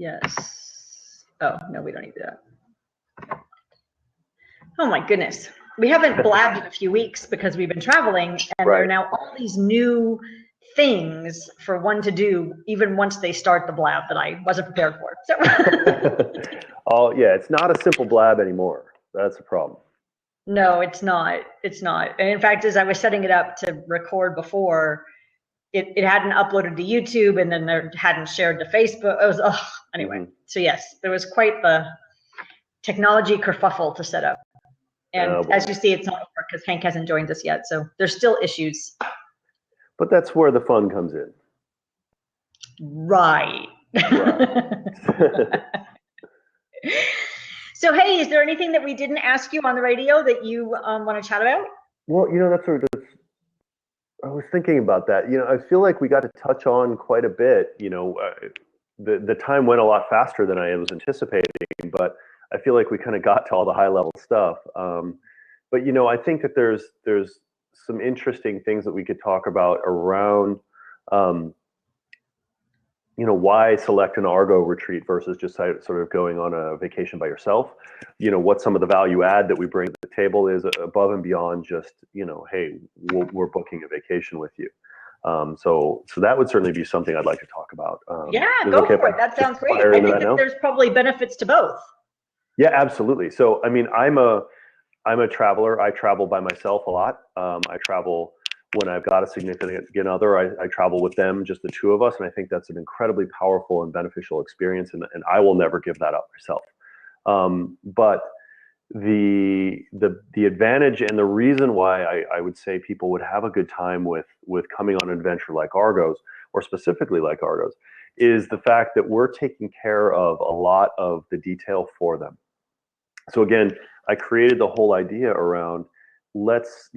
Yes. Oh, no, we don't need that. Oh my goodness. We haven't blabbed in a few weeks because we've been traveling, and there are now all these new things for one to do, even once they start the blab that I wasn't prepared for. So. Oh, yeah, it's not a simple blab anymore. That's a problem. No, it's not. It's not. And in fact, as I was setting it up to record before, it hadn't uploaded to YouTube, and then it hadn't shared to Facebook. It was, anyway. So yes, there was quite the technology kerfuffle to set up. And as you see, it's not over because Hank hasn't joined us yet. So there's still issues. But that's where the fun comes in. Right. So, hey, is there anything that we didn't ask you on the radio that you want to chat about? Well, that's sort of, I was thinking about that. I feel like we got to touch on quite a bit. The time went a lot faster than I was anticipating, but I feel like we kind of got to all the high level stuff. But I think that there's some interesting things that we could talk about around, why select an Argo retreat versus just sort of going on a vacation by yourself. What some of the value add that we bring to the table is above and beyond just, hey, we're booking a vacation with you. So that would certainly be something I'd like to talk about. Yeah, go for it. That sounds great. I think that there's probably benefits to both. Yeah, absolutely. So, I mean, I'm a traveler. I travel by myself a lot. I travel when I've got a significant other. I travel with them, just the two of us, and I think that's an incredibly powerful and beneficial experience, and I will never give that up myself. But the advantage and the reason why I would say people would have a good time with coming on an adventure like Argos, or specifically like Argos, is the fact that we're taking care of a lot of the detail for them. So again, I created the whole idea around let's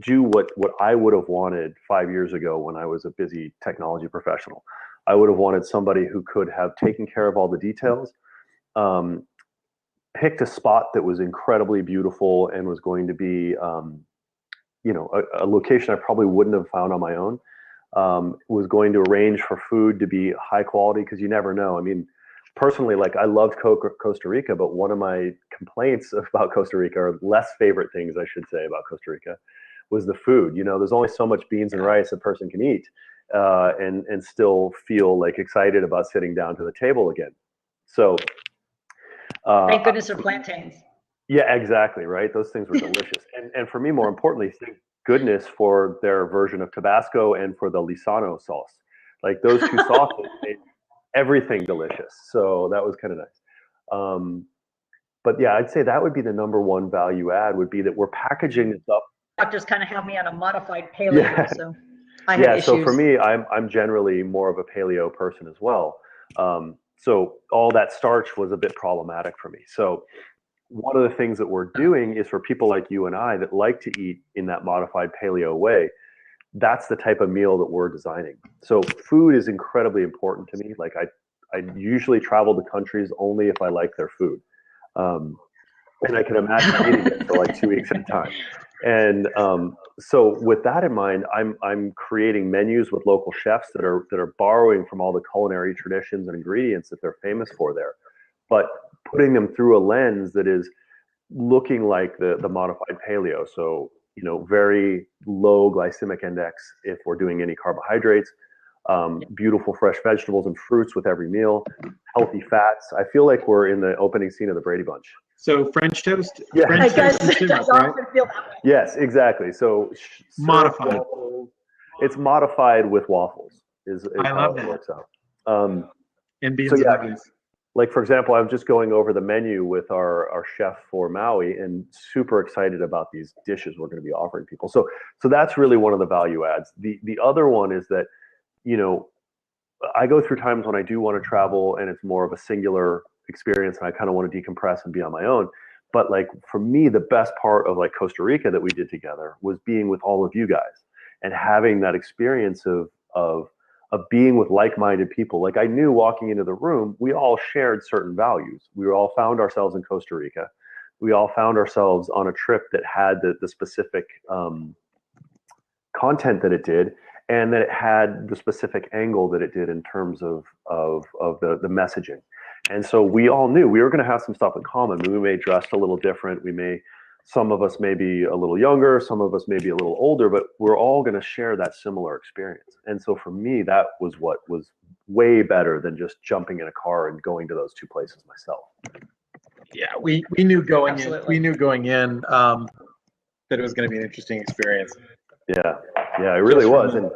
do what I would have wanted 5 years ago when I was a busy technology professional. I would have wanted somebody who could have taken care of all the details, picked a spot that was incredibly beautiful and was going to be, a location I probably wouldn't have found on my own. Was going to arrange for food to be high quality, because you never know. I mean, personally, like, I loved Costa Rica, but one of my complaints about Costa Rica, or less favorite things I should say about Costa Rica, was the food. There's only so much beans and rice a person can eat, and still feel like excited about sitting down to the table again. So thank goodness for plantains. Yeah, exactly, right? Those things were delicious. And for me, more importantly, thank goodness for their version of Tabasco and for the Lisano sauce. Like, those two sauces made everything delicious. So that was kind of nice. But yeah, I'd say that would be the number one value add, would be that we're packaging this up. Doctors kind of have me on a modified paleo, so I have issues. So for me, I'm generally more of a paleo person as well. So all that starch was a bit problematic for me. So one of the things that we're doing is for people like you and I that like to eat in that modified paleo way, that's the type of meal that we're designing. So food is incredibly important to me. Like, I usually travel to countries only if I like their food. And I can imagine eating it for like 2 weeks at a time. And so with that in mind, I'm creating menus with local chefs that are borrowing from all the culinary traditions and ingredients that they're famous for there, but putting them through a lens that is looking like the modified paleo. So, very low glycemic index if we're doing any carbohydrates, beautiful fresh vegetables and fruits with every meal, healthy fats. I feel like we're in the opening scene of the Brady Bunch. So French toast? Yeah. I guess it does often feel that way. Yes, exactly. So modified. It's modified with waffles is I how love it that. works out. And beans and onions. Like, for example, I'm just going over the menu with our chef for Maui, and super excited about these dishes we're going to be offering people. So that's really one of the value adds. The other one is that, I go through times when I do want to travel and it's more of a singular experience and I kind of want to decompress and be on my own. But like, for me, the best part of like Costa Rica that we did together was being with all of you guys and having that experience of being with like-minded people. Like, I knew walking into the room, we all shared certain values. We all found ourselves in Costa Rica. We all found ourselves on a trip that had the specific content that it did. and that it had the specific angle that it did in terms of the messaging. And so we all knew we were going to have some stuff in common. We may dress a little different. Some of us may be a little younger, some of us may be a little older, but we're all going to share that similar experience. And so for me, that was what was way better than just jumping in a car and going to those two places myself. Yeah, we knew going Absolutely. in that it was going to be an interesting experience. Yeah, it really was. And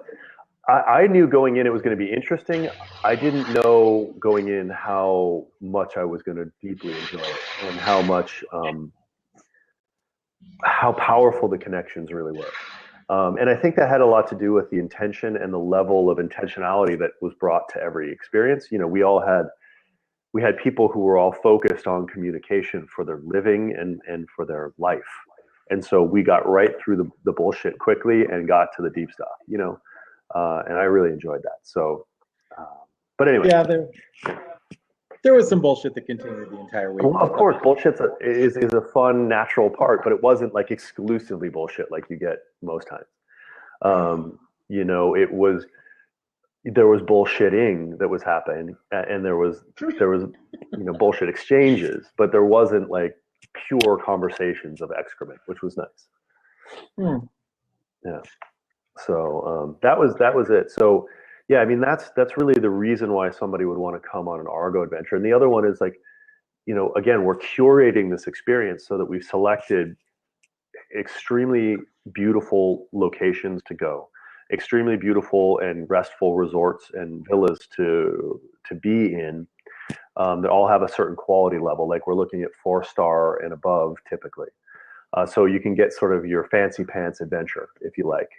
I knew going in it was going to be interesting. I didn't know going in how much I was going to deeply enjoy it and how much, how powerful the connections really were. And I think that had a lot to do with the intention and the level of intentionality that was brought to every experience. You know, we had people who were all focused on communication for their living and for their life. And so we got right through the bullshit quickly and got to the deep stuff, you know, and I really enjoyed that. So, but anyway. Yeah, there was some bullshit that continued the entire week. Well, of course, bullshit is a fun, natural part, but it wasn't like exclusively bullshit like you get most times. You know, there was bullshitting that was happening, and there was you know, bullshit exchanges, but there wasn't like pure conversations of excrement, which was nice. Yeah. So that was it. So yeah, I mean that's really the reason why somebody would want to come on an Argo adventure. And the other one is like, you know, again, we're curating this experience so that we've selected extremely beautiful locations to go, extremely beautiful and restful resorts and villas to be in, that all have a certain quality level. Like we're looking at 4-star and above typically. So you can get sort of your fancy pants adventure if you like,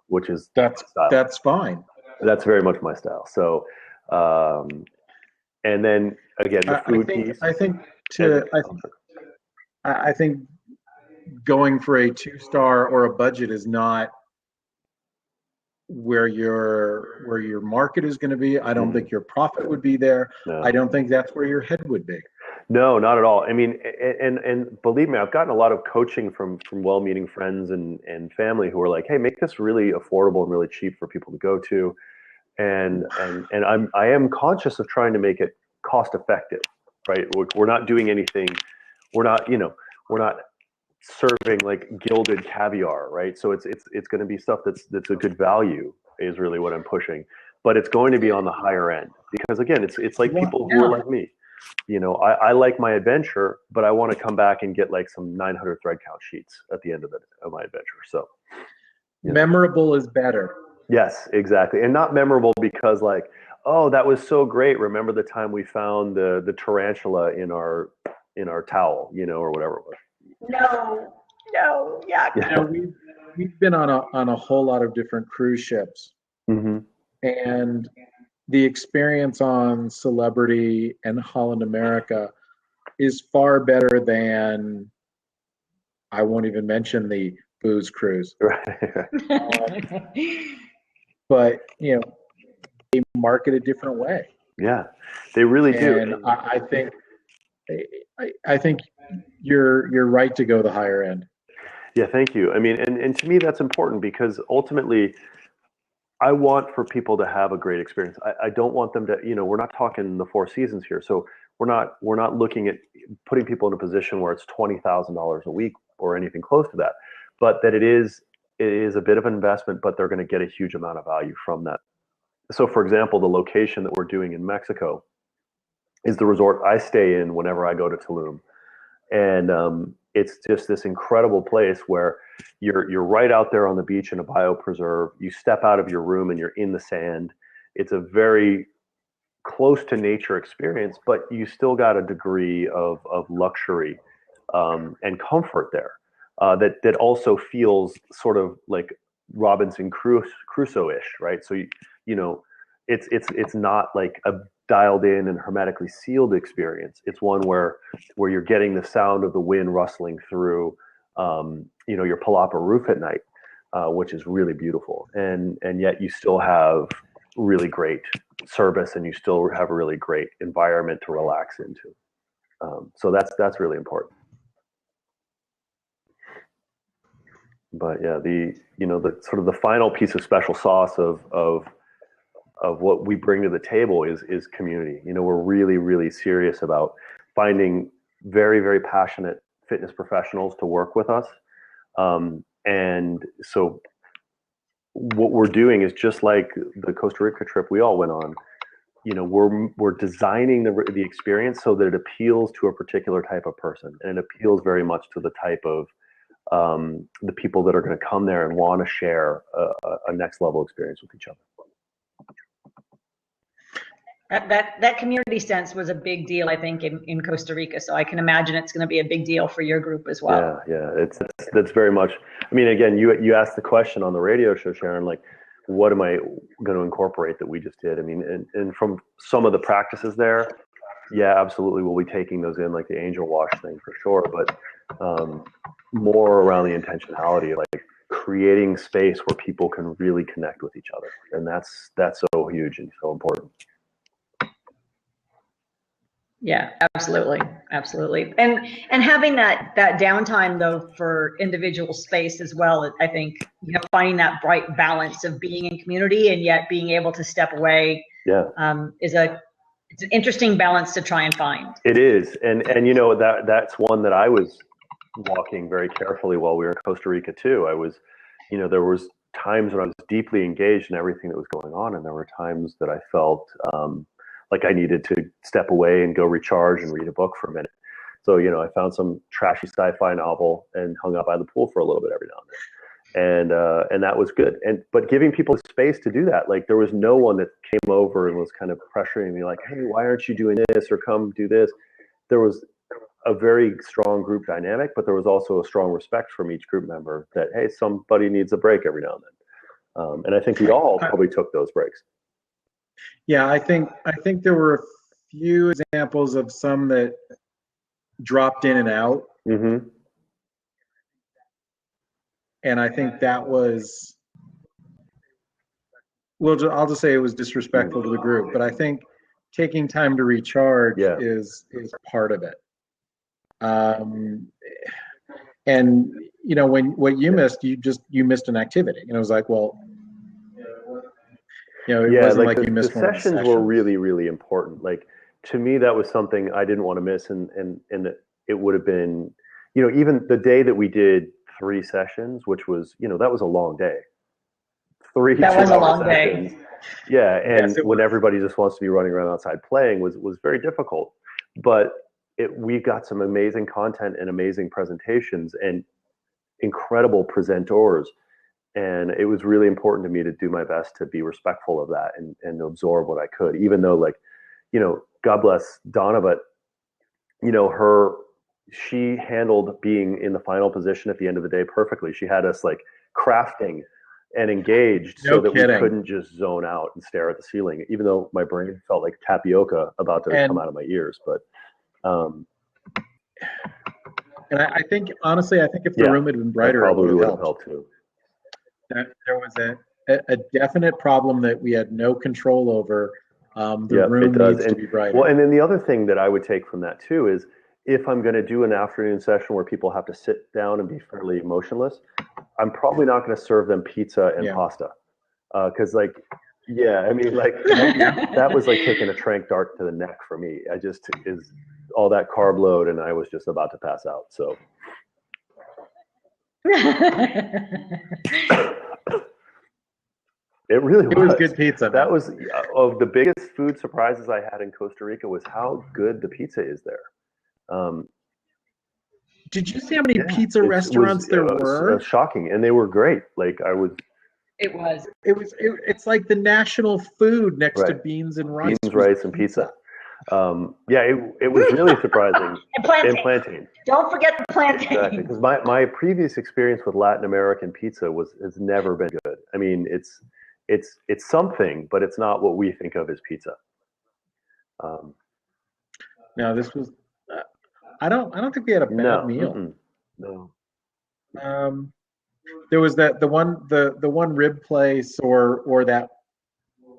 which is that's fine. That's very much my style. So, and then again, the food piece. I think going for a 2-star or a budget is not where your market is going to be. I don't think your profit would be there. No. I don't think that's where your head would be. No, not at all. I mean, and believe me, I've gotten a lot of coaching from well-meaning friends and family who are like, "Hey, make this really affordable and really cheap for people to go to," and I am conscious of trying to make it cost effective, right? We're not doing anything. We're not serving like gilded caviar, right? So it's going to be stuff that's a good value is really what I'm pushing, but it's going to be on the higher end because again, it's like people who are like me. You know, I like my adventure, but I want to come back and get like some 900 thread count sheets at the end of my adventure. So memorable is better. Yes, exactly. And not memorable because like, oh, that was so great. Remember the time we found the tarantula in our towel, you know, or whatever it was. No, yeah. You know, we've been on a whole lot of different cruise ships. Mm-hmm. And the experience on Celebrity and Holland America is far better than, I won't even mention the booze cruise. Right. But, you know, they market a different way. Yeah, they really do. And I think you're right to go the higher end. Yeah, thank you. I mean, and to me, that's important because ultimately, I want for people to have a great experience. I don't want them to, you know, we're not talking the Four Seasons here. So we're not looking at putting people in a position where it's $20,000 a week or anything close to that, but that it is a bit of an investment, but they're going to get a huge amount of value from that. So for example, the location that we're doing in Mexico is the resort I stay in whenever I go to Tulum. And it's just this incredible place where you're right out there on the beach in a biopreserve. You step out of your room and you're in the sand. It's a very close to nature experience, but you still got a degree of luxury and comfort there that also feels sort of like Robinson Crusoe-ish, right? So you know, it's not like a dialed in and hermetically sealed experience. It's one where you're getting the sound of the wind rustling through, you know, your palapa roof at night, which is really beautiful. And yet you still have really great service and you still have a really great environment to relax into. So that's really important. But yeah, the sort of the final piece of special sauce of what we bring to the table is community. We're really, really serious about finding very, very passionate fitness professionals to work with us. And so what we're doing is just like the Costa Rica trip we all went on. We're designing the experience so that it appeals to a particular type of person, and it appeals very much to the type of the people that are going to come there and want to share a next level experience with each other. That community sense was a big deal, I think, in Costa Rica. So I can imagine it's going to be a big deal for your group as well. Yeah. That's very much. I mean, again, you asked the question on the radio show, Sharon, like, what am I going to incorporate that we just did? I mean, and from some of the practices there, yeah, absolutely, we'll be taking those in, like the angel wash thing for sure, but more around the intentionality of like creating space where people can really connect with each other, and that's so huge and so important. Yeah, absolutely. And having that downtime though for individual space as well, I think, finding that bright balance of being in community and yet being able to step away, it's an interesting balance to try and find. It is, and that's one that I was walking very carefully while we were in Costa Rica too. I was, there was times when I was deeply engaged in everything that was going on, and there were times that I felt like I needed to step away and go recharge and read a book for a minute. So, I found some trashy sci-fi novel and hung out by the pool for a little bit every now and then. And that was good. But giving people space to do that, like there was no one that came over and was kind of pressuring me like, hey, why aren't you doing this, or come do this? There was a very strong group dynamic, but there was also a strong respect from each group member that, hey, somebody needs a break every now and then. And I think we all probably took those breaks. Yeah, I think there were a few examples of some that dropped in and out. Mm-hmm. And I think that was, I'll just say it was disrespectful to the group, but I think taking time to recharge is part of it. And when what you missed, you missed an activity, and it was like, well, it wasn't like you missed one of the sessions were really, really important. Like, to me, that was something I didn't want to miss, and it would have been, even the day that we did 3 sessions, which was, that was a long day. That was a long day. Yeah, and when everybody just wants to be running around outside playing was very difficult. But we got some amazing content and amazing presentations and incredible presenters. And it was really important to me to do my best to be respectful of that and to absorb what I could, even though, like, God bless Donna, but, she handled being in the final position at the end of the day perfectly. She had us like crafting and engaged so that we couldn't just zone out and stare at the ceiling, even though my brain felt like tapioca about to come out of my ears. But, and I think, honestly, if the room had been brighter, it probably would have helped too. There was a definite problem that we had no control over. The room needs to be brighter. Well, and then the other thing that I would take from that too is, if I'm going to do an afternoon session where people have to sit down and be fairly emotionless, I'm probably not going to serve them pizza and pasta. Because that was like taking a tranq dart to the neck for me. Is all that carb load, and I was just about to pass out. So. It was good pizza. That was of the biggest food surprises I had in Costa Rica was how good the pizza is there. Did you see how many pizza restaurants there were? Shocking, and they were great. Like It's like the national food next to beans and rice. Beans, rice, and pizza. It was really surprising. And plantain. Don't forget the plantain. Exactly, because my previous experience with Latin American pizza has never been good. I mean, it's something, but it's not what we think of as pizza. No, this was. I don't think we had a bad meal. No. There was the one rib place or that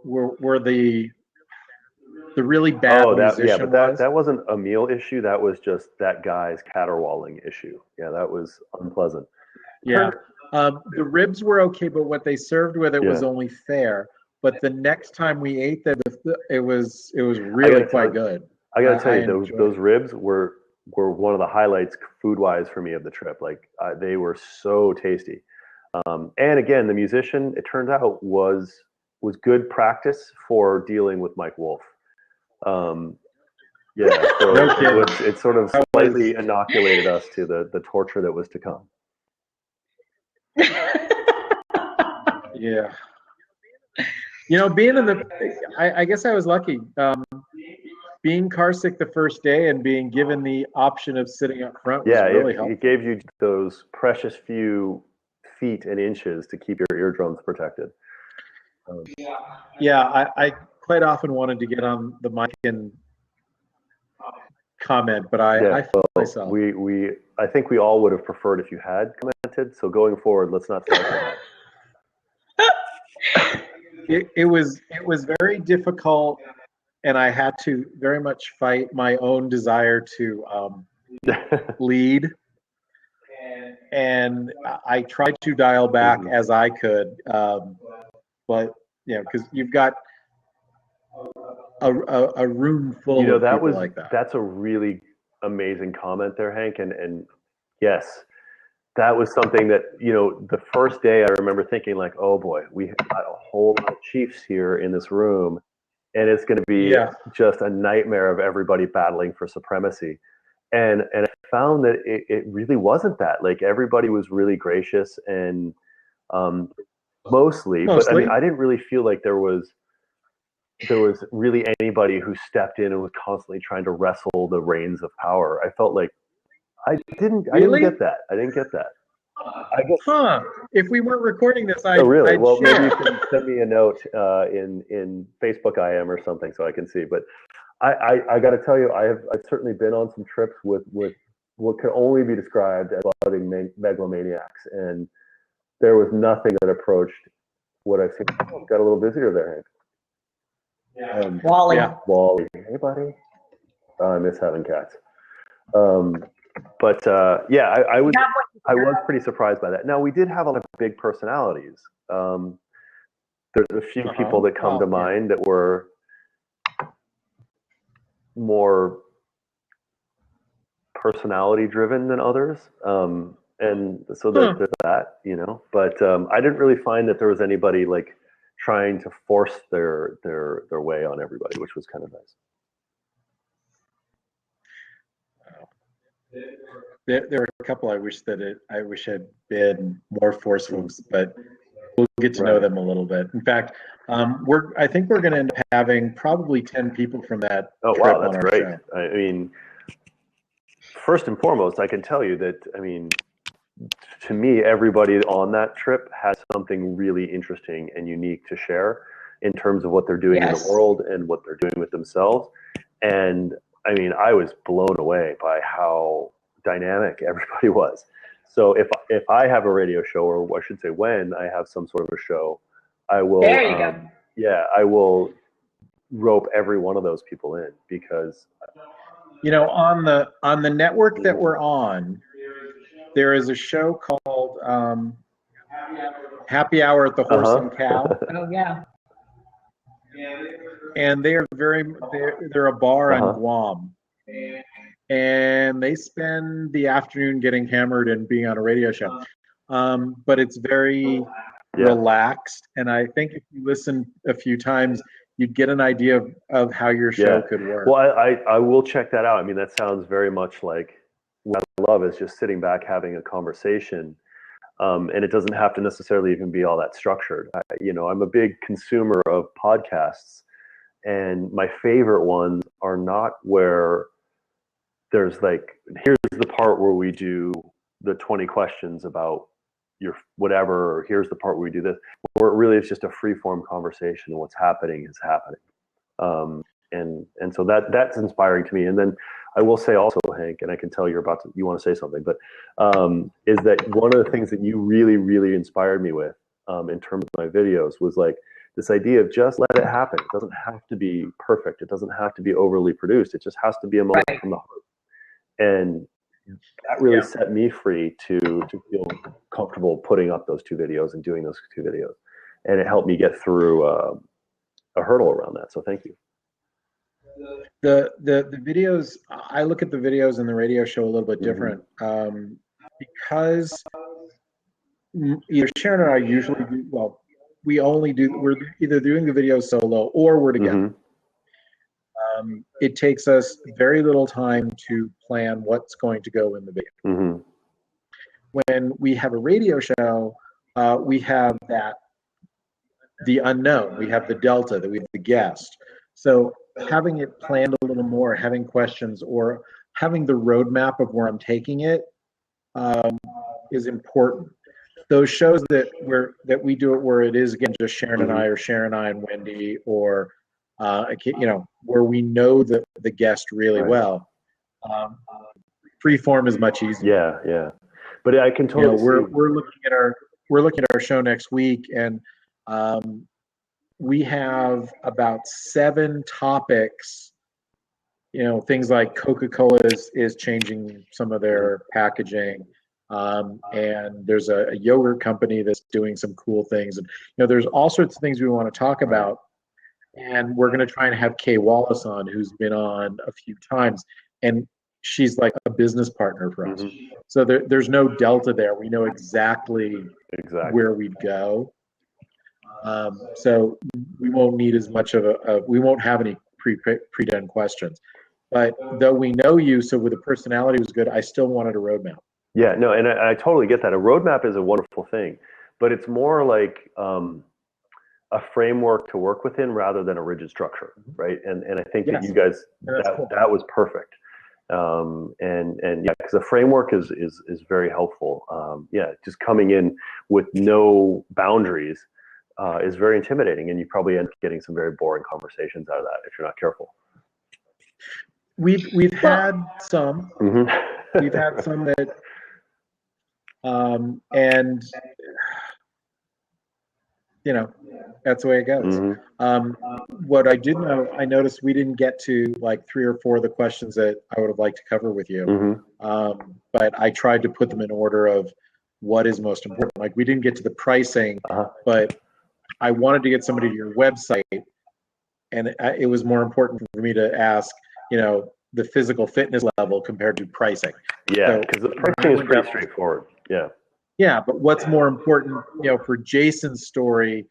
where the really bad musician but that wasn't a meal issue. That was just that guy's caterwauling issue. Yeah, that was unpleasant. Yeah, The ribs were okay, but what they served with it was Yeah. only fair. But the next time we ate them, it was really quite good. I gotta tell you, enjoyed those it. ribs were one of the highlights food wise for me of the trip. Like they were so tasty. And again, the musician, it turned out, was good practice for dealing with Mike Wolf. Yeah, so No kidding. it sort of That slightly was- inoculated us to the torture that was to come. Yeah. Being in the, I guess I was lucky. Being car sick the first day and being given the option of sitting up front was Yeah, really it helpful. gave you those precious few feet and inches to keep your eardrums protected. Yeah, I quite often wanted to get on the mic and comment, but I felt myself. I think we all would have preferred if you had commented. So going forward, let's not start with that. It was very difficult, and I had to very much fight my own desire to lead. And I tried to dial back as I could, but because you've got a room full of people like that. That's a really amazing comment there, Hank. And yes, that was something that, the first day I remember thinking like, oh boy, we have got a whole lot of Chiefs here in this room, and it's going to be just a nightmare of everybody battling for supremacy. And I found that it really wasn't that. Like everybody was really gracious and mostly, but I mean, I didn't really feel like there was really anybody who stepped in and was constantly trying to wrestle the reins of power. I felt like I didn't get that. I didn't get that. I guess, if we weren't recording this, I'd well, share. maybe you can send me a note in Facebook IM or something so I can see. But I got to tell you, I've certainly been on some trips with what can only be described as budding megalomaniacs, and there was nothing that approached what I've seen. Oh, got a little visitor there, Hank. Wally. Yeah. Wally. Hey, buddy. Oh, I miss having cats. But I was pretty surprised by that. Now, we did have a lot of big personalities. There's a few people that come to mind that were more personality driven than others. And so there's that, but I didn't really find that there was anybody like trying to force their way on everybody, which was kind of nice. There are a couple I wish had been more forceful, but we'll get to know them a little bit. In fact, I think we're going to end up having probably 10 people from that. Oh trip wow, on that's our great. show. I mean, first and foremost, I can tell you that, I mean, to me, everybody on that trip has something really interesting and unique to share in terms of what they're doing in the world and what they're doing with themselves. And I mean, I was blown away by how dynamic everybody was. So if I have a radio show, or I should say when I have some sort of a show, I will, there you go. Yeah, I will rope every one of those people in, because on the network that we're on, there is a show called Happy Hour at the Horse and Cow. Oh yeah. And they're a bar in Guam, and they spend the afternoon getting hammered and being on a radio show. But it's very relaxed, and I think if you listen a few times, you'd get an idea of how your show could work. Well, I will check that out. I mean, that sounds very much like what I love is just sitting back having a conversation. And it doesn't have to necessarily even be all that structured. I'm a big consumer of podcasts, and my favorite ones are not where there's like, here's the part where we do the 20 questions about your whatever, or here's the part where we do this, where it really is just a free form conversation, and what's happening is happening. And so that's inspiring to me. And then I will say also, Hank, and I can tell you want to say something, but is that one of the things that you really, really inspired me with in terms of my videos was like this idea of just let it happen. It doesn't have to be perfect. It doesn't have to be overly produced. It just has to be a moment from the heart. And that really set me free to feel comfortable putting up those 2 videos and doing those 2 videos, and it helped me get through a hurdle around that. So thank you. The videos, I look at the videos and the radio show a little bit different, because either Sharon and I usually do, well, we're either doing the videos solo or we're together. It takes us very little time to plan what's going to go in the video. When we have a radio show, we have the unknown, we have the delta, that we have the guest. So having it planned a little more, having questions, or having the roadmap of where I'm taking it is important. Those shows that we do it where it is, again, just Sharon and I, or Sharon and I and Wendy, or where we know the guest really well. Free form is much easier. Yeah. But I can totally see. We're looking at our show next week, and we have about 7 topics. Things like Coca-Cola is changing some of their packaging. And there's a yogurt company that's doing some cool things, and there's all sorts of things we want to talk about. And we're going to try and have Kay Wallace on, who's been on a few times, and she's like a business partner for us. So there's no delta there. We know exactly where we'd go. So we won't need as much of we won't have any pre-done questions. But though we know you, so with the personality was good, I still wanted a roadmap. Yeah, no, and I totally get that. A roadmap is a wonderful thing, but it's more like a framework to work within rather than a rigid structure, right? And I think that you guys, that was perfect. And yeah, because the framework is very helpful. Just coming in with no boundaries is very intimidating, and you probably end up getting some very boring conversations out of that if you're not careful. We've had some. We've had some that. And that's the way it goes. What I did know, I noticed we didn't get to like 3 or 4 of the questions that I would have liked to cover with you. But I tried to put them in order of what is most important. Like, we didn't get to the pricing, but I wanted to get somebody to your website, and it was more important for me to ask, the physical fitness level compared to pricing. Yeah, because the pricing is pretty straightforward. Yeah, but what's more important, for Jason's story,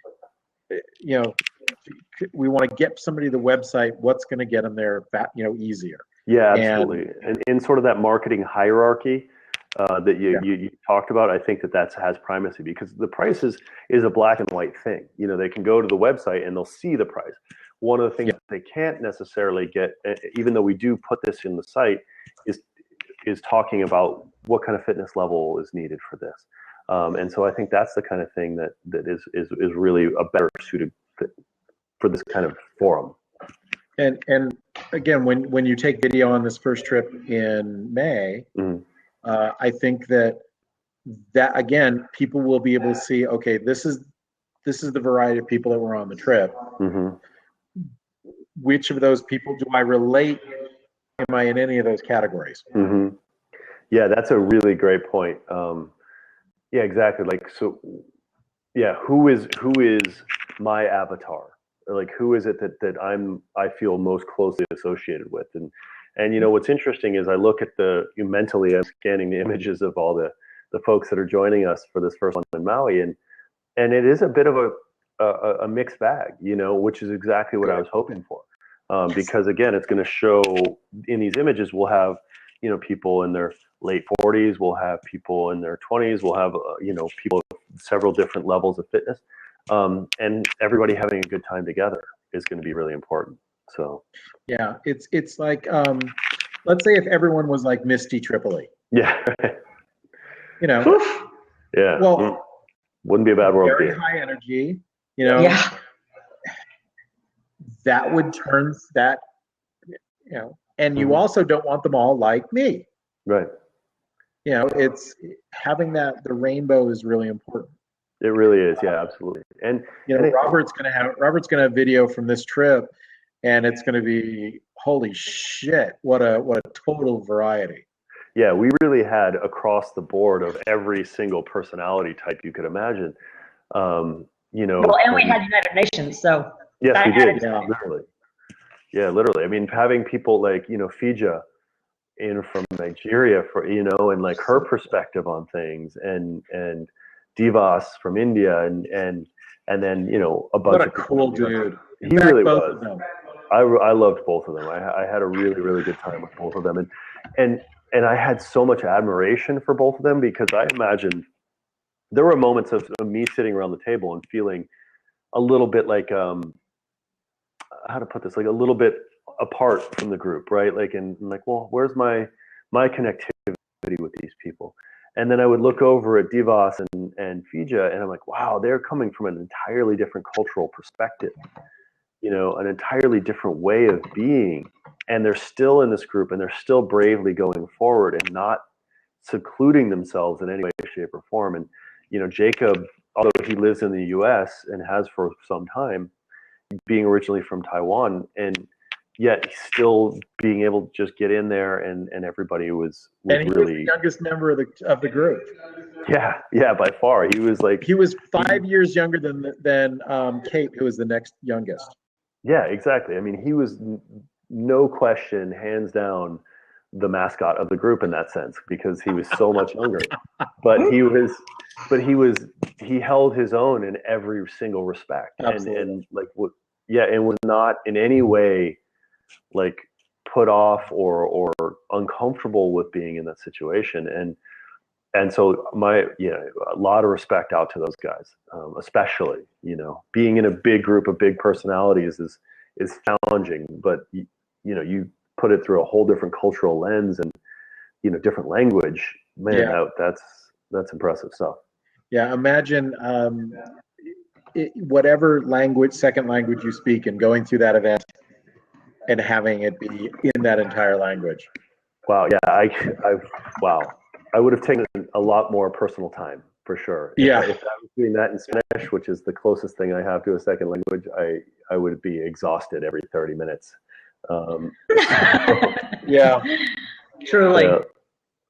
we want to get somebody to the website. What's going to get them there, easier? Yeah, absolutely. And in sort of that marketing hierarchy that you talked about, I think that has primacy, because the price is a black and white thing. They can go to the website and they'll see the price. One of the things that they can't necessarily get, even though we do put this in the site, is talking about what kind of fitness level is needed for this. And so I think that's the kind of thing that is really a better suited fit for this kind of forum. And again, when you take video on this first trip in May, I think that again, people will be able to see, okay, this is the variety of people that were on the trip. Which of those people do I relate? Am I in any of those categories? Yeah, that's a really great point. Yeah, exactly. Like, so, yeah, who is my avatar? Or like, who is it that I feel most closely associated with? And what's interesting is I look at mentally, I'm scanning the images of all the folks that are joining us for this first one in Maui, and it is a bit of a mixed bag, which is exactly what I was hoping for. Because again, it's going to show in these images, we'll have, people in their late 40s, we'll have people in their 20s, we'll have, people of several different levels of fitness. And everybody having a good time together is going to be really important. So, yeah, it's like, let's say if everyone was like Misty Tripoli. Yeah. Yeah. Well, wouldn't be a bad world. Very high energy, Yeah. That would turn that, and you also don't want them all like me. Right. It's having the rainbow is really important. It really is. Yeah, absolutely. And Robert's going to have video from this trip, and it's going to be, holy shit, what a total variety. Yeah, we really had across the board of every single personality type you could imagine. Well, and we had United Nations, so yes, that we did. added to it. Literally. Yeah, literally. I mean, having people like, Fija in from Nigeria for, and like her perspective on things, and Divas from India, and then, a bunch What a of people. cool dude. In He fact, really both was. of them. I loved both of them. I had a really, really good time with both of them. And I had so much admiration for both of them, because I imagine there were moments of me sitting around the table and feeling a little bit like, how to put this, like a little bit apart from the group, right? Like, and like, well, where's my connectivity with these people? And then I would look over at Divas and Fija, and I'm like, wow, they're coming from an entirely different cultural perspective, an entirely different way of being. And they're still in this group, and they're still bravely going forward and not secluding themselves in any way, shape, or form. And, Jacob, although he lives in the US and has for some time, being originally from Taiwan, and yet still being able to just get in there, and everybody was And he really was the youngest member of the group. Yeah, by far. He was 5 years younger than Kate, who was the next youngest. Yeah, exactly. I mean, he was no question, hands down, the mascot of the group in that sense, because he was so much younger. But he held his own in every single respect. Absolutely. And and was not in any way like put off or uncomfortable with being in that situation. And so a lot of respect out to those guys, especially, being in a big group of big personalities is challenging, but you put it through a whole different cultural lens and, different language, man, Yeah. that's impressive stuff. Yeah. Imagine, whatever second language you speak, and going through that event and having it be in that entire language. Wow. Yeah. Wow. I would have taken a lot more personal time, for sure. Yeah. If I was doing that in Spanish, which is the closest thing I have to a second language, I would be exhausted every 30 minutes. Yeah. Truly.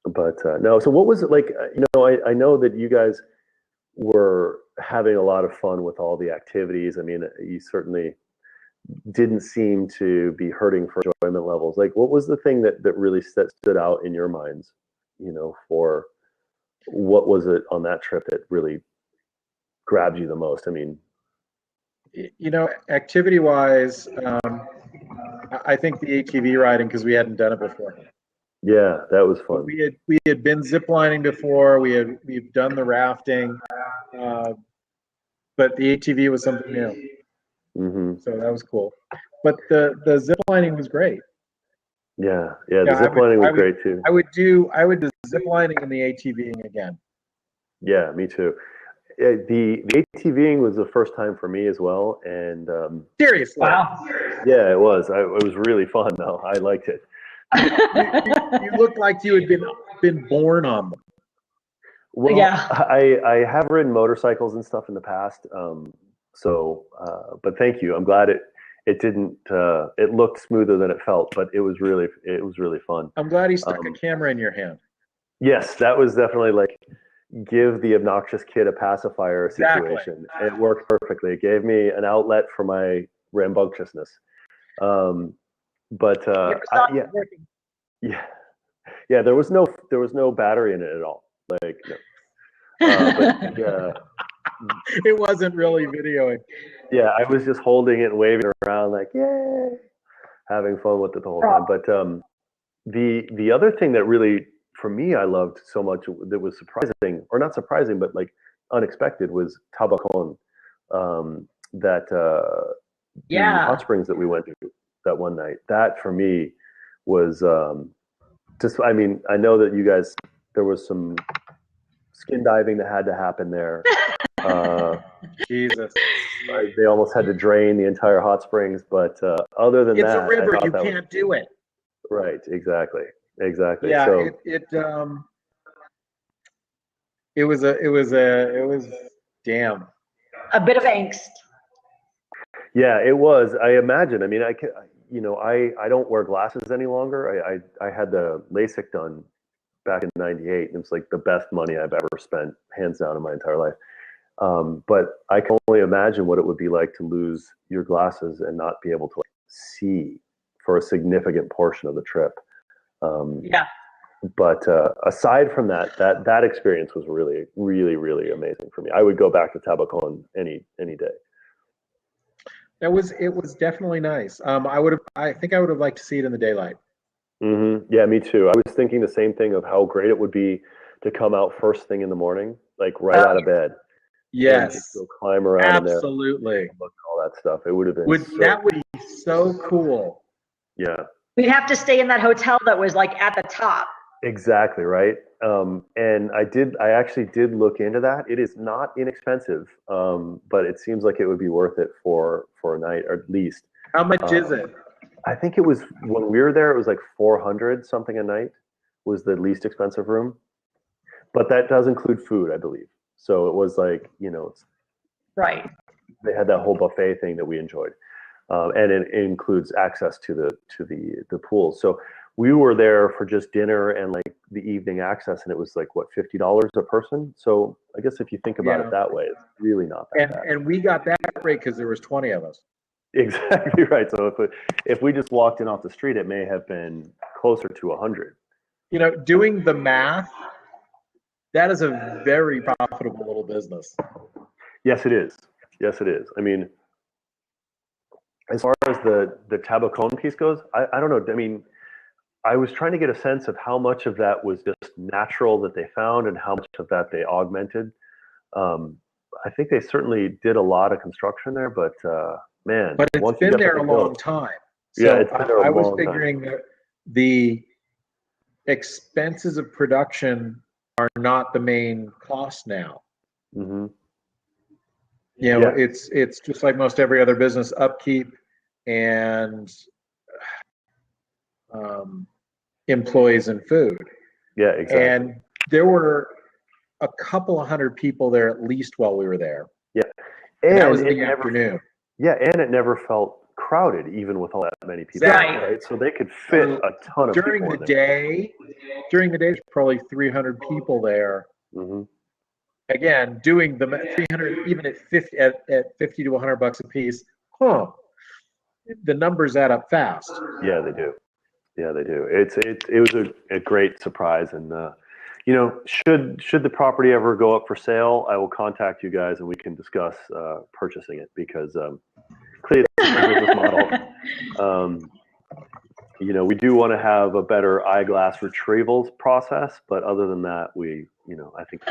But no. So what was it like? I know that you guys were having a lot of fun with all the activities. I mean, you certainly didn't seem to be hurting for enjoyment levels. Like, what was the thing that really stood out in your minds? For what was it on that trip that really grabbed you the most? I mean, activity wise, I think the ATV riding, because we hadn't done it before. Yeah, that was fun. We had been ziplining before. We've done the rafting, but the ATV was something new. Mm-hmm. So that was cool. But the ziplining was great. Yeah, the ziplining was great too. I would do ziplining and the ATVing again. Yeah, me too. The ATVing was the first time for me as well, and seriously, wow. Yeah, it was. It was really fun though. I liked it. You looked like you had been born on them. Well, yeah. I have ridden motorcycles and stuff in the past, but thank you. I'm glad it didn't. It looked smoother than it felt, but it was really fun. I'm glad he stuck a camera in your hand. Yes, that was definitely like give the obnoxious kid a pacifier situation. Exactly. It worked perfectly. It gave me an outlet for my rambunctiousness. Yeah. There was no battery in it at all. Like, no. It wasn't really videoing. Yeah, I was just holding it and waving it around like, yay, having fun with it the whole time. But the other thing that really, for me, I loved so much that was surprising, or not surprising, but like unexpected, was Tabacon. The hot springs that we went to that one night. That for me was just. I mean, I know that you guys, there was some skin diving that had to happen there. Jesus. They almost had to drain the entire hot springs, but other than that, it's a river. You can't do it. Right. Exactly. Yeah. So, it was damn. A bit of angst. Yeah, it was. I imagine. I mean, I don't wear glasses any longer. I had the LASIK done back in '98. It was like the best money I've ever spent, hands down, in my entire life. But I can only imagine what it would be like to lose your glasses and not be able to see for a significant portion of the trip. Yeah. But aside from that experience was really, really, really amazing for me. I would go back to Tabacon any day. It was definitely nice. I think I would have liked to see it in the daylight. Mm-hmm. Yeah, me too. I was thinking the same thing of how great it would be to come out first thing in the morning, like right out of bed. And Yes, just go climb around in there, absolutely. look at all that stuff. It would have been That would be so cool. Yeah. We'd have to stay in that hotel that was like at the top. Exactly right. And I actually did look into that. It is not inexpensive, but it seems like it would be worth it for a night, or at least. How much is it? I think it was, when we were there, it was like 400 something a night was the least expensive room, but that does include food, I believe. So it was like, Right. they had that whole buffet thing that we enjoyed, and it includes access to the pool. So we were there for just dinner and like the evening access, and it was like what, $50 a person. So I guess if you think about it that way, it's really not that bad. And we got that rate because there was 20 of us. Exactly right. So if we just walked in off the street, it may have been closer to 100. Doing the math, that is a very profitable little business. Yes, it is. Yes, it is. I mean, as far as the Tabacon piece goes, I don't know. I mean, I was trying to get a sense of how much of that was just natural that they found and how much of that they augmented. I think they certainly did a lot of construction there, but man, but it's been there a long time. So yeah, it's been there a long time. I was figuring that the expenses of production are not the main cost now. Mm-hmm. It's just like most every other business, upkeep and employees and food. Yeah, exactly. And there were a couple of hundred people there at least while we were there. Yeah, and that was in the afternoon. Yeah, and it never felt crowded, even with all that many people. Exactly. Right? So they could fit a ton of during people the day. During the day, there's probably 300 people there. Mm-hmm. Again, doing the 300, even at 50 to $100 a piece. The numbers add up fast. Yeah, they do. Yeah, they do. It was a great surprise, and should the property ever go up for sale, I will contact you guys and we can discuss purchasing it, because clearly it's a business model. We do want to have a better eyeglass retrievals process, but other than that, I think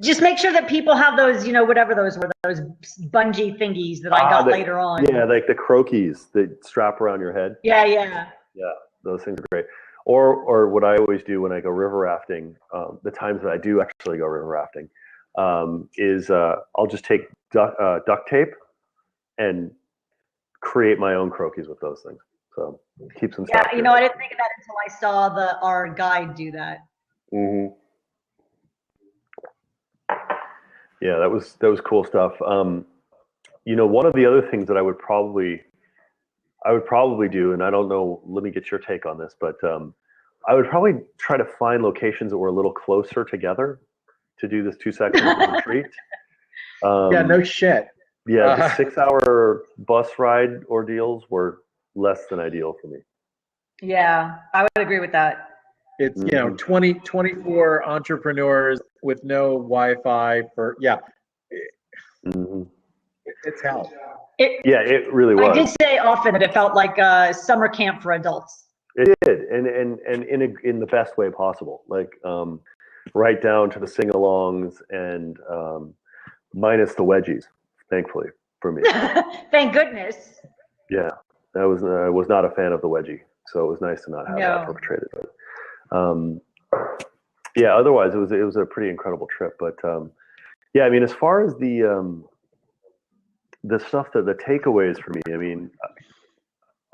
just make sure that people have those, whatever those were, those bungee thingies that I got later on. Yeah, like the croquis that strap around your head. Yeah. Yeah, those things are great. Or what I always do when I go river rafting, the times that I do actually go river rafting, is I'll just take duct tape and create my own croquis with those things. So keep some stuff. Yeah, I didn't think of that until I saw our guide do that. Mm-hmm. Yeah, that was cool stuff. One of the other things that I would probably do, and I don't know, let me get your take on this, but I would probably try to find locations that were a little closer together to do this 2 sections retreat. Yeah, no shit. Yeah, the 6-hour bus ride ordeals were less than ideal for me. Yeah, I would agree with that. It's, 24 entrepreneurs with no Wi-Fi Mm-hmm. It's hell. It really was. I did say often that it felt like a summer camp for adults. It did, and in the best way possible. Like right down to the sing-alongs and minus the wedgies, thankfully for me. Thank goodness. Yeah, I was not a fan of the wedgie, so it was nice to not have that perpetrated. But, otherwise it was a pretty incredible trip. But I mean, as far as the stuff that the takeaways for me, I mean,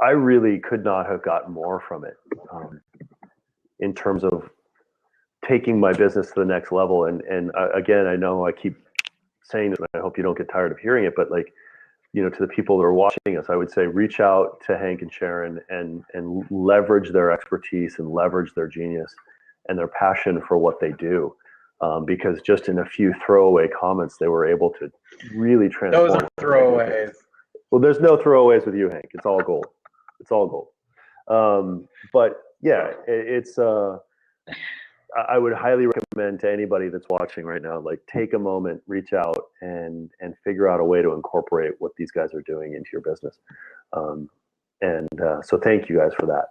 I really could not have gotten more from it in terms of taking my business to the next level. And again, I know I keep saying this, and I hope you don't get tired of hearing it, but like to the people that are watching us, I would say reach out to Hank and Sharon and leverage their expertise and leverage their genius and their passion for what they do. Because just in a few throwaway comments, they were able to really transform. Those are throwaways. Well, there's no throwaways with you, Hank. It's all gold. It's all gold. But yeah, I would highly recommend to anybody that's watching right now, like take a moment, reach out and figure out a way to incorporate what these guys are doing into your business. So thank you guys for that.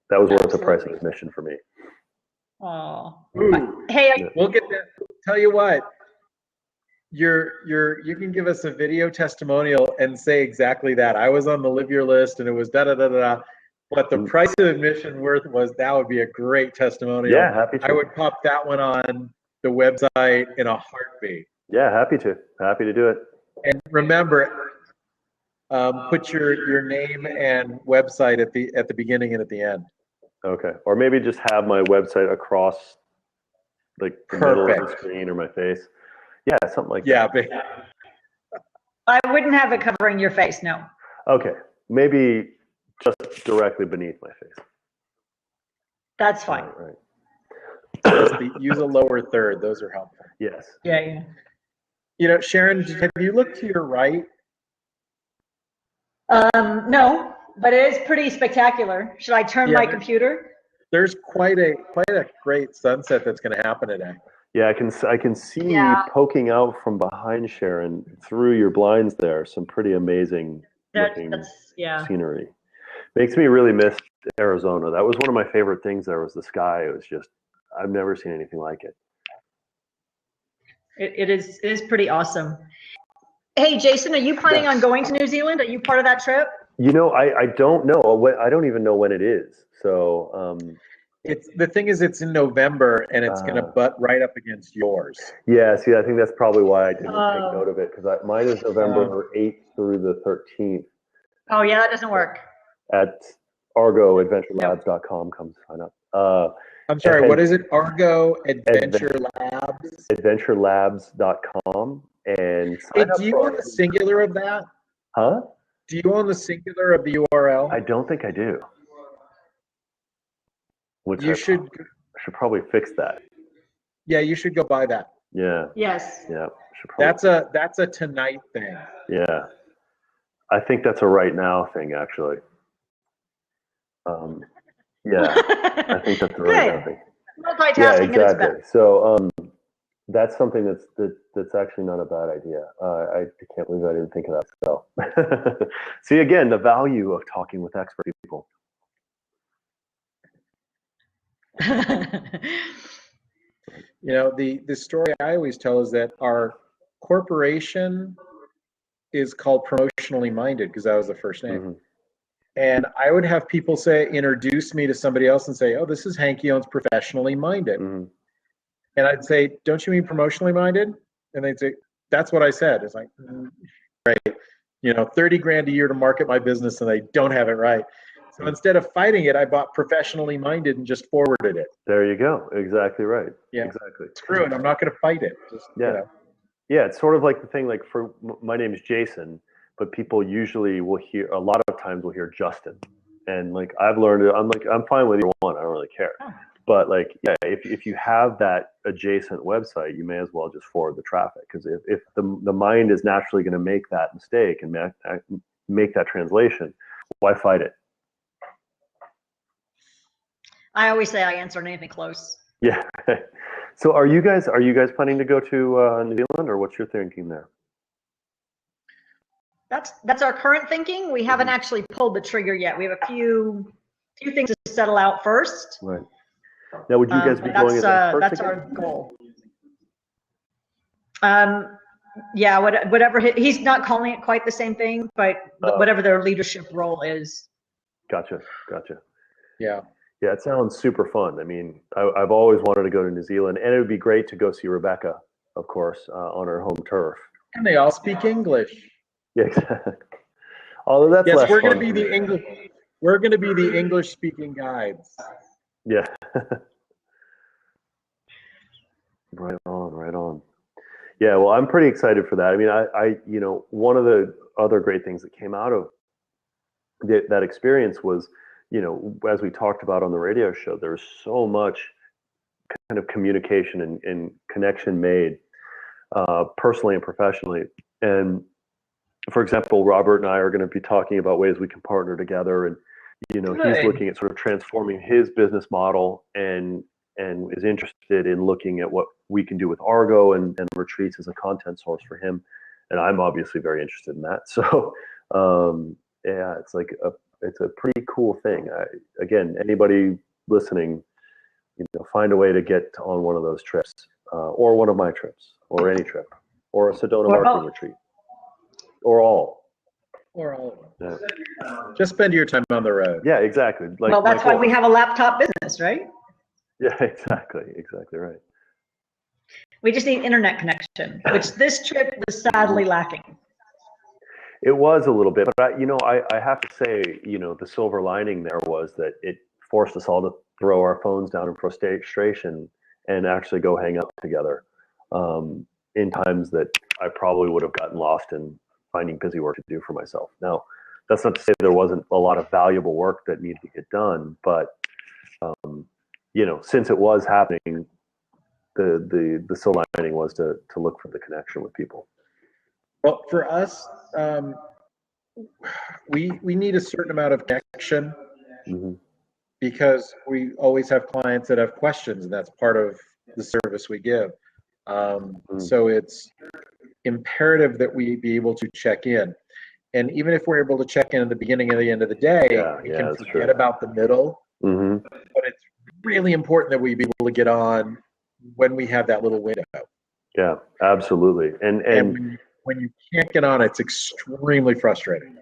That was worth the price of admission for me. Oh, hey, we'll get that. Tell you what, you can give us a video testimonial and say exactly that. I was on the Live Your list and it was da da da da. What the price of admission worth was, that would be a great testimonial. Yeah, happy to. I would pop that one on the website in a heartbeat. Yeah, happy to do it. And remember, put your name and website at the beginning and at the end. Okay, or maybe just have my website across like the middle of the screen or my face. Yeah, something like that. Yeah, I wouldn't have it covering your face, no. Okay, maybe just directly beneath my face. That's fine. Right. Use a lower third. Those are helpful. Yes. Yeah. Sharon, have you looked to your right? No, but it is pretty spectacular. Should I turn my computer? There's quite a great sunset that's going to happen today. Yeah, I can see poking out from behind Sharon through your blinds there. Some pretty amazing looking scenery. Makes me really miss Arizona. That was one of my favorite things. There was the sky. It was just, I've never seen anything like it. It is pretty awesome. Hey, Jason, are you planning on going to New Zealand? Are you part of that trip? I don't know. I don't even know when it is. So the thing is, it's in November, and it's going to butt right up against yours. Yeah. See, I think that's probably why I didn't take note of it, because mine is November 8th through the 13th. Oh yeah, that doesn't work. At ArgoAdventureLabs.com, come sign up. I'm sorry, what is it? Argo Adventure Labs? AdventureLabs.com. And do you own the singular of that? Huh? Do you own the singular of the URL? I don't think I do. Which I should probably fix that. Yeah, you should go buy that. Yeah. Yes. Yeah. That's a tonight thing. Yeah. I think that's a right now thing, actually. Yeah, I think that's the right now thing. Multitasking, yeah, exactly. It's so that's something that's actually not a bad idea. I can't believe I didn't think of that. So, see again, the value of talking with expert people. The story I always tell is that our corporation is called Promotionally Minded, because that was the first name. Mm-hmm. And I would have people introduce me to somebody else and say, "Oh, this is Hank. He owns Professionally Minded." Mm-hmm. And I'd say, "Don't you mean promotionally minded?" And they'd say, "That's what I said." It's like, right, $30,000 a year to market my business, and they don't have it right. So instead of fighting it, I bought Professionally Minded and just forwarded it. There you go. Exactly right. Yeah. Exactly. Screw it. I'm not going to fight it. Just, Yeah. It's sort of like the thing, like my name is Jason, but people usually will hear, a lot of times will hear Justin. And like, I've learned it. I'm fine with either one. I don't really care. Oh. But like, yeah, if you have that adjacent website, you may as well just forward the traffic. Because if the mind is naturally going to make that mistake and make that translation, why fight it? I always say I answer anything close. Yeah. So are you guys planning to go to New Zealand, or what's your thinking there? That's our current thinking. We haven't actually pulled the trigger yet. We have a few things to settle out first. Right. Now, would you guys be going as experts? That's our goal. Yeah. Whatever. He's not calling it quite the same thing, but whatever their leadership role is. Gotcha. Yeah. Yeah, it sounds super fun. I mean, I've always wanted to go to New Zealand, and it would be great to go see Rebecca, of course, on her home turf. And they all speak English. Yeah, exactly. Although that's less we're fun. Going to be the English. We're going to be the English-speaking guides. Yeah. Right on. Yeah, well, I'm pretty excited for that. I mean, one of the other great things that came out of that experience was, as we talked about on the radio show, there was so much kind of communication and connection made, personally and professionally. And for example, Robert and I are going to be talking about ways we can partner together, and he's Good. looking at sort of transforming his business model and is interested in looking at what we can do with Argo and retreats as a content source for him. And I'm obviously very interested in that. So yeah, it's a pretty cool thing. Again, anybody listening, find a way to get on one of those trips, or one of my trips, or any trip, or a Sedona marketing retreat, or all. Or all of them. Yeah. Just spend your time on the road. Yeah, exactly. Well, that's why we have a laptop business, right? Yeah, exactly right. We just need internet connection, which this trip was sadly lacking. It was a little bit, but I have to say, the silver lining there was that it forced us all to throw our phones down in frustration and actually go hang out together, in times that I probably would have gotten lost in finding busy work to do for myself. Now, that's not to say there wasn't a lot of valuable work that needed to get done, but since it was happening, the silver lining was to look for the connection with people. Well, for us, we need a certain amount of connection, Mm-hmm. because we always have clients that have questions, and that's part of the service we give. So it's imperative that we be able to check in. And even if we're able to check in at the beginning and the end of the day, we can forget about the middle. Mm-hmm. But it's really important that we be able to get on when we have that little window. Yeah, absolutely. And when you can't get on, it's extremely frustrating.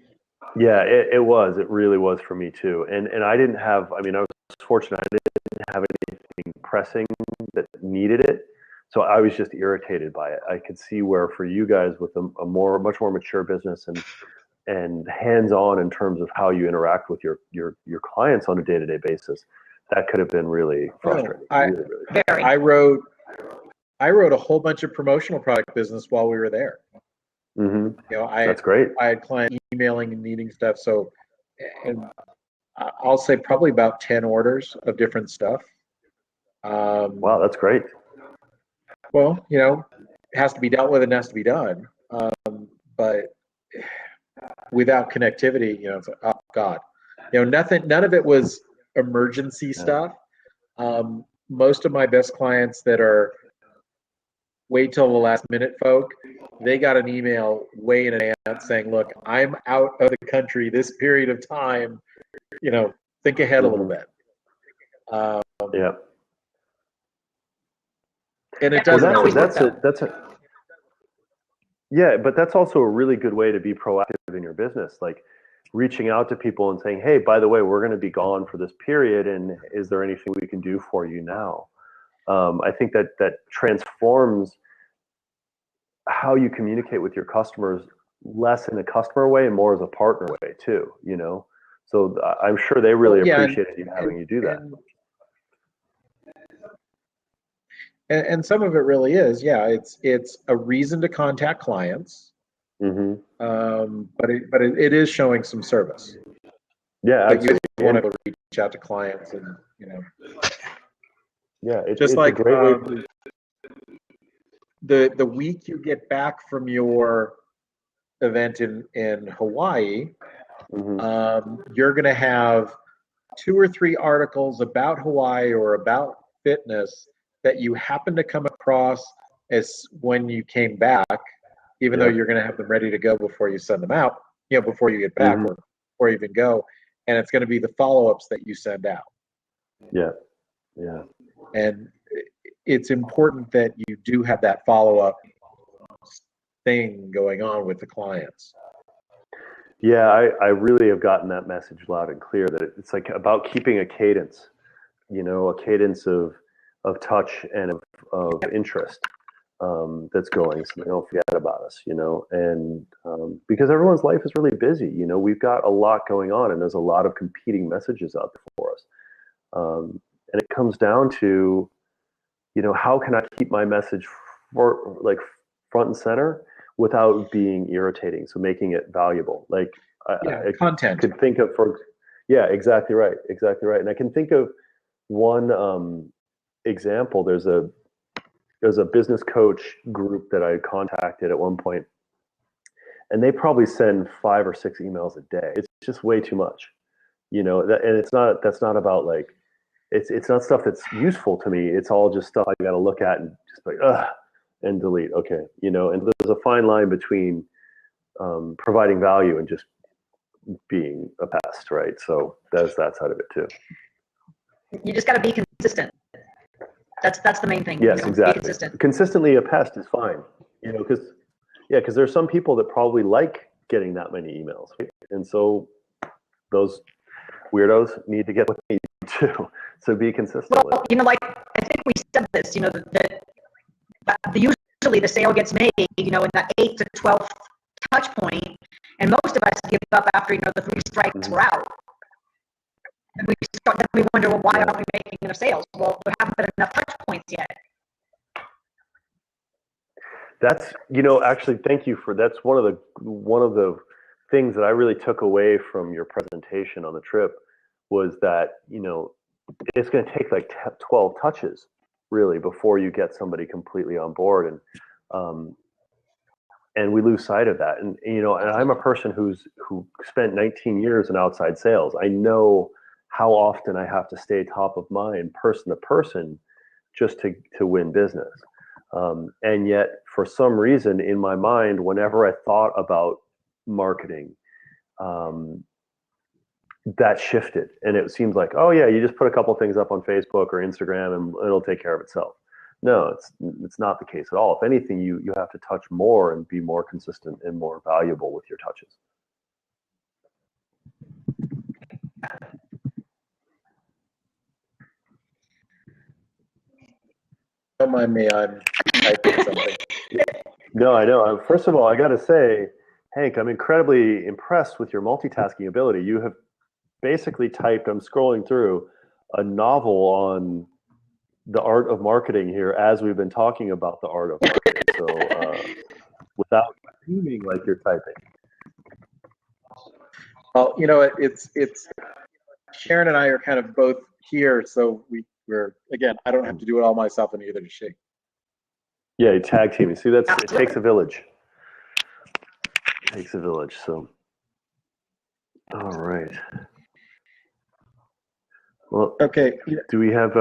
yeah, it was. It really was for me too. And I didn't have. I mean, I was fortunate. I didn't have anything pressing that needed it, so I was just irritated by it. I could see where for you guys with a much more mature business and hands-on in terms of how you interact with your clients on a day-to-day basis, that could have been really frustrating. Very. I wrote a whole bunch of promotional product business while we were there. Mm-hmm. That's great. I had clients emailing and needing stuff. So, and I'll say probably about 10 orders of different stuff. Wow, that's great. Well, it has to be dealt with and has to be done. But without connectivity, it's like, oh God, none of it was emergency stuff. Most of my best clients that are wait till the last minute folk, they got an email way in advance saying, look, I'm out of the country this period of time, think ahead a little bit. Yeah. And it doesn't always work out. Yeah, but that's also a really good way to be proactive in your business, like reaching out to people and saying, hey, by the way, we're going to be gone for this period, and is there anything we can do for you now? I think that transforms how you communicate with your customers, less in a customer way and more as a partner way too, So I'm sure they really appreciated you having you do that. And some of it really is, it's a reason to contact clients, mm-hmm. But it is showing some service. Yeah, absolutely. You want to reach out to clients, and yeah, it's like a great way. The week you get back from your event in Hawaii, mm-hmm. You're going to have 2 or 3 articles about Hawaii or about fitness that you happen to come across as when you came back, even though you're going to have them ready to go before you send them out, before you get back, mm-hmm. or before you even go. And it's going to be the follow-ups that you send out. Yeah. And it's important that you do have that follow-up thing going on with the clients. Yeah, I really have gotten that message loud and clear, that it's like about keeping a cadence, a cadence of touch and of interest, that's going, so they don't forget about us, and because everyone's life is really busy, we've got a lot going on, and there's a lot of competing messages out there for us, and it comes down to, how can I keep my message front and center without being irritating. So making it valuable. Like I content. could think of exactly right. And I can think of one example. There's a business coach group that I contacted at one point, and they probably send 5 or 6 emails a day. It's just way too much, and that's not about like, it's not stuff that's useful to me. It's all just stuff I got to look at and just like, and delete. Okay. And there's a fine line between providing value and just being a pest, right? So there's that side of it too. You just got to be consistent. That's the main thing. Yes, exactly. Be consistent. Consistently a pest is fine, because there's some people that probably like getting that many emails, right? And so those weirdos need to get what they need to. So be consistent. Well, like I think we said this, that usually the sale gets made, in that 8th to 12th touch point, and most of us give up after the 3 strikes we're out. And then we wonder, well, why aren't we making enough sales? Well, there haven't been enough touch points yet. That's actually, thank you for that's one of the things that I really took away from your presentation on the trip was that it's going to take like 12 touches really before you get somebody completely on board, and we lose sight of that. And and I'm a person who spent 19 years in outside sales. I know how often I have to stay top of mind, person to person, just to win business. And yet, for some reason, in my mind, whenever I thought about marketing, that shifted, and it seems like, oh yeah, you just put a couple things up on Facebook or Instagram, and it'll take care of itself. No, it's not the case at all. If anything, you have to touch more and be more consistent and more valuable with your touches. Don't mind me, I'm typing something. No, I know. First of all, I got to say, Hank, I'm incredibly impressed with your multitasking ability. You have basically typed, I'm scrolling through, a novel on the art of marketing here as we've been talking about the art of marketing. So without seeming like you're typing. Well, it's Sharon and I are kind of both here, so we're again, I don't have to do it all myself, and neither does she. Yeah, tag teaming. See, it takes a village. It takes a village. So, all right. Well, okay. Do we have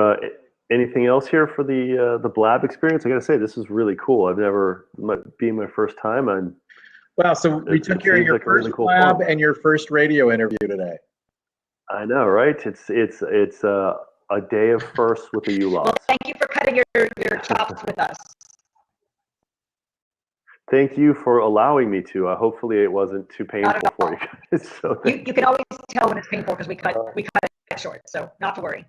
anything else here for the Blab experience? I got to say, this is really cool. Being my first time. Wow. So we took care of your first really cool Blab and your first radio interview today. I know, right? It's a day of firsts with the ULOS. Well, thank you for cutting your chops with us. Thank you for allowing me to. Hopefully, it wasn't too painful for you guys. So you can always tell when it's painful because we cut it short, so not to worry.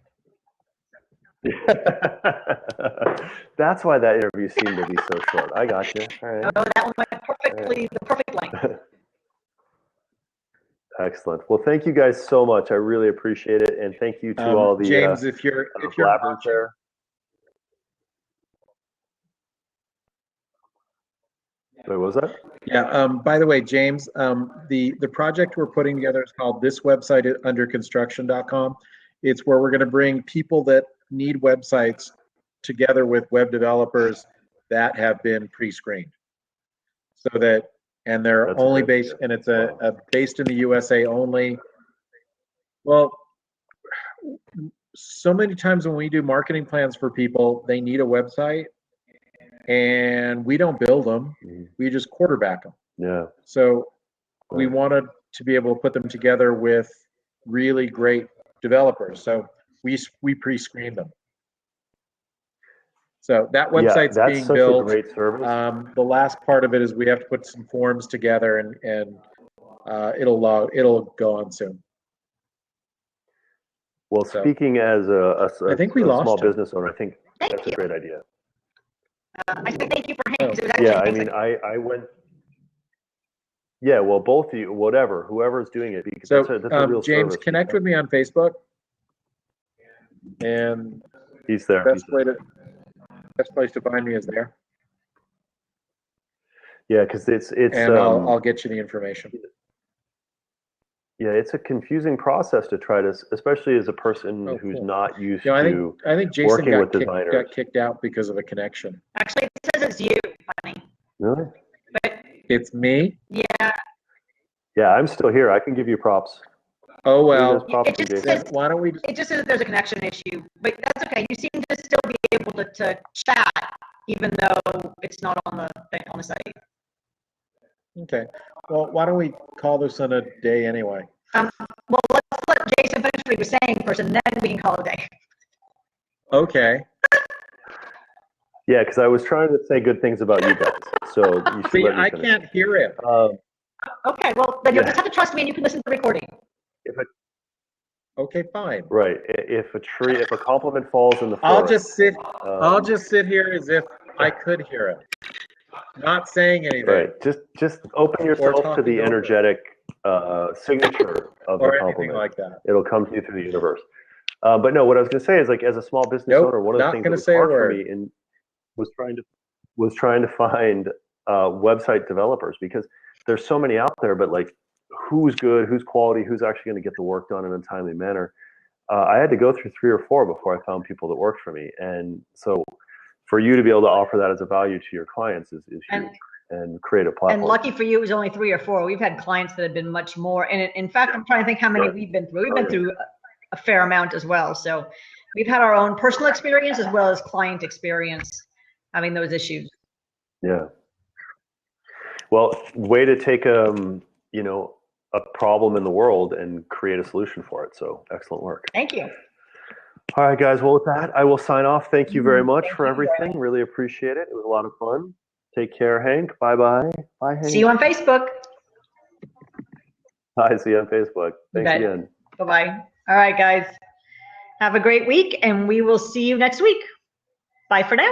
That's why that interview seemed to be so short. I got you. All right. Oh, that one went perfectly, the perfect length. Excellent. Well, thank you guys so much. I really appreciate it, and thank you to all the James. If you're there. Wait, what was that? Yeah. By the way, James, the project we're putting together is called This Website at underconstruction.com. It's where we're going to bring people that need websites together with web developers that have been pre-screened, so that they're only based, and it's based in the USA only. Well, so many times when we do marketing plans for people, they need a website, and we don't build them. We just quarterback them. Yeah. So we wanted to be able to put them together with really great developers. So we pre-screen them. So that website's being built. That's such a great service. The last part of it is we have to put some forms together, and it'll go on soon. Well, speaking as a small business owner, I think that's a great idea. I say thank you for Hank. Yeah, I mean, I went. Yeah, well, both of you, whoever's doing it. Because so, that's a real James, service. connect with me on Facebook. And he's there. Best place to find me is there. Yeah, because it's and I'll get you the information. yeah, it's a confusing process to try to, especially as a person who's Cool. not used I to think Jason working with got designers. kicked out because of a connection. Actually, it says it's you, honey. Really? But It's me? yeah, Yeah, I'm still here. I can give you props. Oh, Who does well, props it to just Jason? says why don't we, it just says there's a connection issue, but that's okay. You seem to still be able to chat, even though it's not on the site. okay. Well, why don't we call this in a day anyway? Well, let's let Jason finish what he was saying first, and then we can call it a day. Okay. Yeah, because I was trying to say good things about you guys. So you should See, let me I finish. can't hear it. Okay, well, then you'll Yeah. just have to trust me and you can listen to the recording. Okay, fine. Right. If a compliment falls in the I'll forest, just sit here as if I could hear it. Not saying anything. right. Just open yourself to talking the over it. energetic signature of the Or anything compliment. like that. It'll come to you through the universe. But no, what I was going to say is, like, as a small business Nope, owner, one of the not things that gonna was say a hard for word. me and was trying to find website developers, because there's so many out there, but like, who's good, who's quality, who's actually going to get the work done in a timely manner. I had to go through 3 or 4 before I found people that worked for me. And so for you to be able to offer that as a value to your clients is huge, and create a platform. And lucky for you, it was only 3 or 4. We've had clients that have been much more. And in fact, I'm trying to think how many we've been through. We've been through a fair amount as well. So we've had our own personal experience as well as client experience having those issues. Yeah. Well, way to take a problem in the world and create a solution for it. So excellent work. Thank you. All right, guys. Well, with that, I will sign off. Thank you very much Thank for you, everything. Really appreciate it. It was a lot of fun. Take care, Hank. Bye-bye. Bye, Hank. See you on Facebook. Hi, see you on Facebook. Thanks bet. again. Bye-bye. All right, guys. Have a great week, and we will see you next week. Bye for now.